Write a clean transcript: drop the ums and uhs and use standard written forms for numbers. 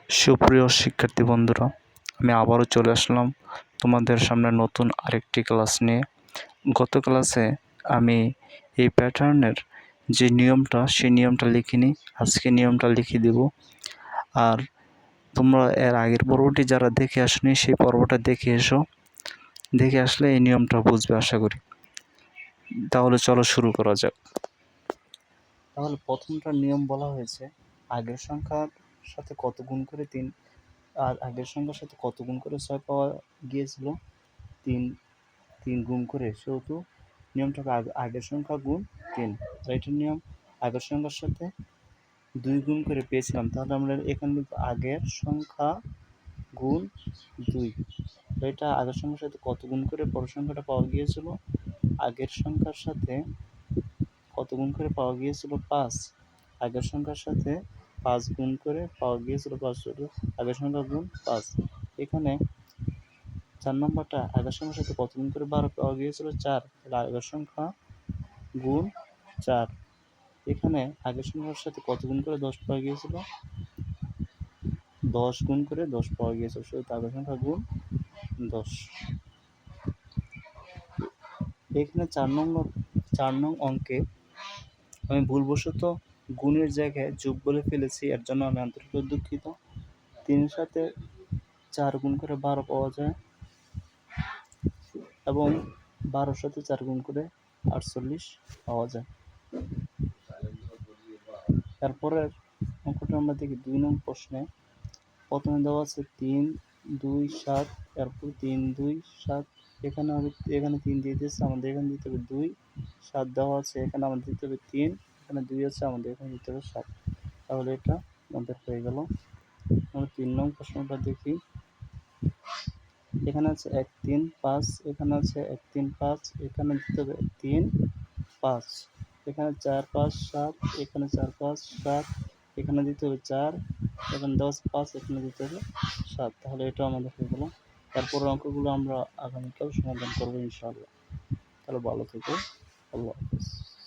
সুপ্রিয় শিক্ষার্থী বন্ধুরা, আমি আবারও চলে আসলাম তোমাদের সামনে নতুন আরেকটি ক্লাস নিয়ে। গত ক্লাসে আমি এই প্যাটার্নের যে নিয়মটা, সেই নিয়মটা লিখিনি। আজকে নিয়মটা লিখে দেব। আর তোমরা এর আগের পর্বটি যারা দেখে আসনি, সেই পর্বটা দেখে এসো। দেখে আসলে এই নিয়মটা বুঝবে আশা করি। তাহলে চলো শুরু করা যাক। তাহলে প্রথমটার নিয়ম বলা হয়েছে আগের সংখ্যার সাথে কত গুণ করে 3 আর আগের সংখ্যার সাথে কত গুণ করে 6 পাওয়া গিয়েছিল, 3 গুণ করে। সেহেতু নিয়মটা আগের সংখ্যা গুণ 3। এটার নিয়ম আগের সংখ্যার সাথে 2 গুণ করে পেয়েছিলাম, তাহলে আমরা এখানে আগের সংখ্যা গুণ 2। এটা আগের সংখ্যার সাথে কত গুণ করে পরের সংখ্যাটা পাওয়া গিয়েছিল, আগের সংখ্যার সাথে কত গুণ করে পাওয়া গিয়েছিল 5। আগের সংখ্যার সাথে 5 গুণ করে পাওয়া গিয়েছিল 5, আগের সংখ্যা গুণ 5। এখানে 4 নম্বরটা আগের সংখ্যার সাথে কত গুণ করে 12 পাওয়া গিয়েছিল 4, তাহলে আগের সংখ্যা গুণ 4। এখানে আগের সংখ্যার সাথে কত গুণ করে 10 পাওয়া গিয়েছিল, 10 গুণ করে 10 পাওয়া গিয়েছিল, সেহেতু আগের সংখ্যা গুণ 10। এখানে 4 নং অঙ্কে আমি ভুলবশত গুণের জায়গায় যোগ বলে ফেলেছি, এর জন্য আমি আন্তরিকভাবে দুঃখিত। 3 সাথে 4 গুণ করে 12 পাওয়া যায় এবং 12 সাথে 4 গুণ করে 48 পাওয়া যায়। তারপরের অঙ্কটা আমরা দেখি 2 নং প্রশ্নে। প্রথমে দেওয়া আছে 3, 2, 7, এরপর 3, 2, 7। এখানে 3 দিয়ে দিয়েছে, আমাদের এখানে দিতে হবে 2। 7 দেওয়া আছে, এখানে আমাদের দিতে হবে 3। এখানে 2 আছে, আমাদের এখানে দিতে হবে 7। তাহলে এটা আমাদের হয়ে গেল। আমরা 3 নং প্রশ্নটা দেখি। এখানে আছে 1, 3, 5, এখানে আছে 1, 3, 5, এখানে দিতে হবে 3, 5, এখানে 4, 5, 7, এখানে 4, 5, 7, এখানে দিতে হবে 4, এখানে 10, 5, এখানে দিতে হবে 7। তাহলে এটা আমাদের হয়ে গেল। তারপরের অঙ্কগুলো আমরা আগামীকাল সমাধান করবো ইনশাআল্লাহ। তাহলে ভালো থেকো, আল্লাহ হাফেজ।